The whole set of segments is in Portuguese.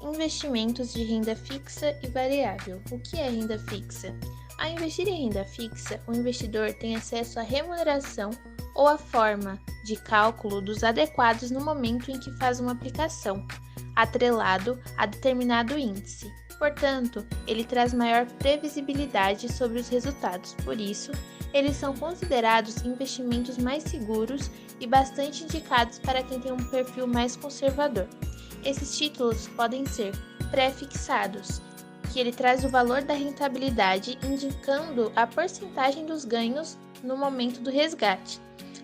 Investimentos de renda fixa e variável. O que é renda fixa? Ao investir em renda fixa, o investidor tem acesso à remuneração ou à forma de cálculo dos adequados no momento em que faz uma aplicação, atrelado a determinado índice. Portanto, ele traz maior previsibilidade sobre os resultados. Por isso, eles são considerados investimentos mais seguros e bastante indicados para quem tem um perfil mais conservador. Esses títulos podem ser pré-fixados, que ele traz o valor da rentabilidade indicando a porcentagem dos ganhos no momento do resgate.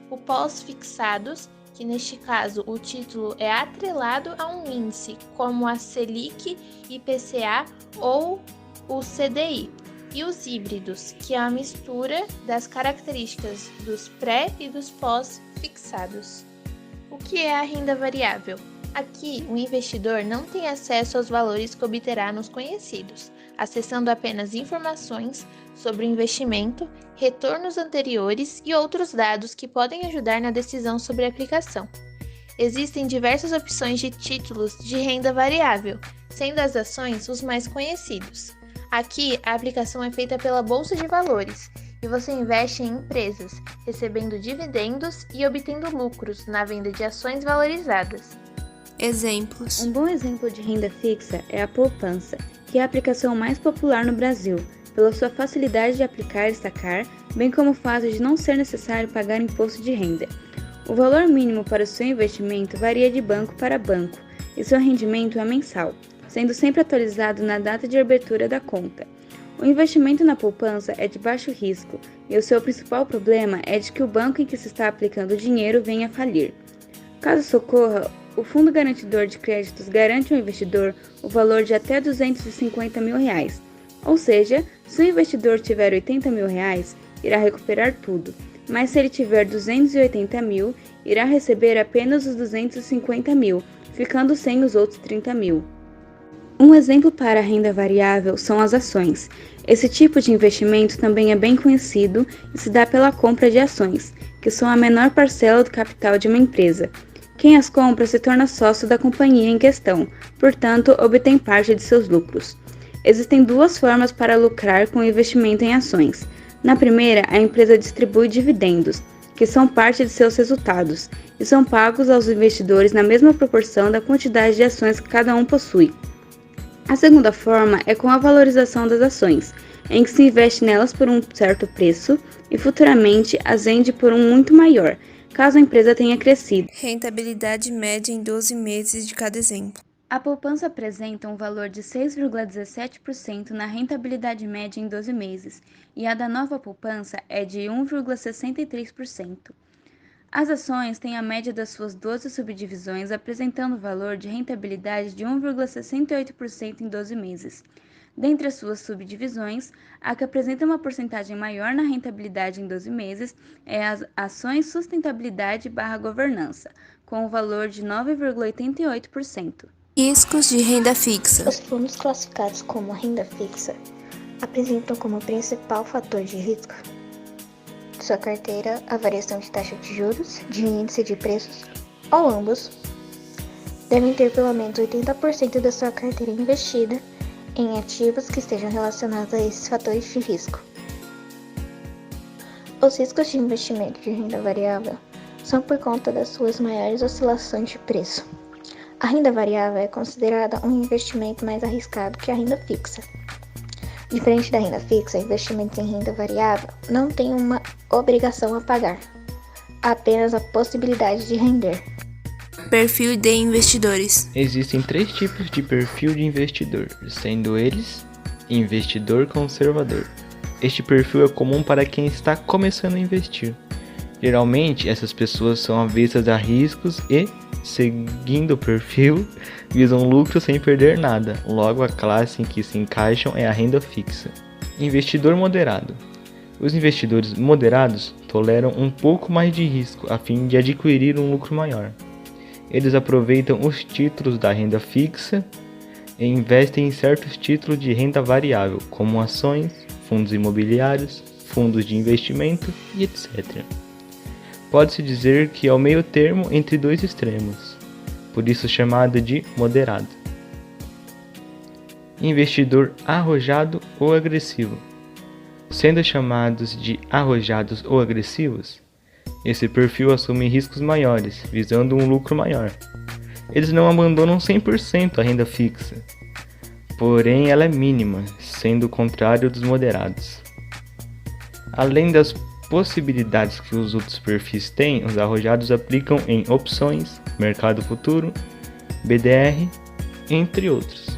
O pós-fixados, que neste caso o título é atrelado a um índice, como a Selic, IPCA ou o CDI. E os híbridos, que é a mistura das características dos pré e dos pós-fixados. O que é a renda variável? Aqui, o investidor não tem acesso aos valores que obterá nos conhecidos, acessando apenas informações sobre o investimento, retornos anteriores e outros dados que podem ajudar na decisão sobre a aplicação. Existem diversas opções de títulos de renda variável, sendo as ações os mais conhecidos. Aqui, a aplicação é feita pela Bolsa de Valores e você investe em empresas, recebendo dividendos e obtendo lucros na venda de ações valorizadas. Exemplos. Um bom exemplo de renda fixa é a poupança, que é a aplicação mais popular no Brasil, pela sua facilidade de aplicar e sacar, bem como o fato de não ser necessário pagar imposto de renda. O valor mínimo para o seu investimento varia de banco para banco e seu rendimento é mensal, sendo sempre atualizado na data de abertura da conta. O investimento na poupança é de baixo risco e o seu principal problema é de que o banco em que se está aplicando o dinheiro venha a falir. Caso isso ocorra, o Fundo Garantidor de Créditos garante ao investidor o valor de até R$250 mil, ou seja, se o investidor tiver R$80 mil, irá recuperar tudo, mas se ele tiver 280 mil, irá receber apenas os 250 mil, ficando sem os outros 30 mil. Um exemplo para a renda variável são as ações. Esse tipo de investimento também é bem conhecido e se dá pela compra de ações, que são a menor parcela do capital de uma empresa. Quem as compra se torna sócio da companhia em questão, portanto, obtém parte de seus lucros. Existem duas formas para lucrar com o investimento em ações. Na primeira, a empresa distribui dividendos, que são parte de seus resultados, e são pagos aos investidores na mesma proporção da quantidade de ações que cada um possui. A segunda forma é com a valorização das ações, em que se investe nelas por um certo preço e futuramente as vende por um muito maior, caso a empresa tenha crescido. Rentabilidade média em 12 meses de cada exemplo. A poupança apresenta um valor de 6,17% na rentabilidade média em 12 meses, e a da nova poupança é de 1,63%. As ações têm a média das suas 12 subdivisões apresentando valor de rentabilidade de 1,68% em 12 meses. Dentre as suas subdivisões, a que apresenta uma porcentagem maior na rentabilidade em 12 meses é as ações sustentabilidade/governança, com o valor de 9,88%. Riscos de renda fixa. Os fundos classificados como renda fixa apresentam como principal fator de risco de sua carteira a variação de taxa de juros, de índice de preços ou ambos. Devem ter pelo menos 80% da sua carteira investida em ativos que estejam relacionados a esses fatores de risco. Os riscos de investimento de renda variável são por conta das suas maiores oscilações de preço. A renda variável é considerada um investimento mais arriscado que a renda fixa. Diferente da renda fixa, investimentos em renda variável não têm uma obrigação a pagar, apenas a possibilidade de render. Perfil de investidores. Existem 3 tipos de perfil de investidor, sendo eles: investidor conservador. Este perfil é comum para quem está começando a investir. Geralmente, essas pessoas são avessas a riscos e, seguindo o perfil, visam lucro sem perder nada. Logo, a classe em que se encaixam é a renda fixa. Investidor moderado. Os investidores moderados toleram um pouco mais de risco a fim de adquirir um lucro maior. Eles aproveitam os títulos da renda fixa e investem em certos títulos de renda variável, como ações, fundos imobiliários, fundos de investimento e etc. Pode-se dizer que é o meio termo entre dois extremos, por isso chamado de moderado. investidor arrojado ou agressivo. Sendo chamados de arrojados ou agressivos, esse perfil assume riscos maiores, visando um lucro maior. Eles não abandonam 100% a renda fixa, porém ela é mínima, sendo o contrário dos moderados. Além das possibilidades que os outros perfis têm, os arrojados aplicam em opções, mercado futuro, BDR, entre outros.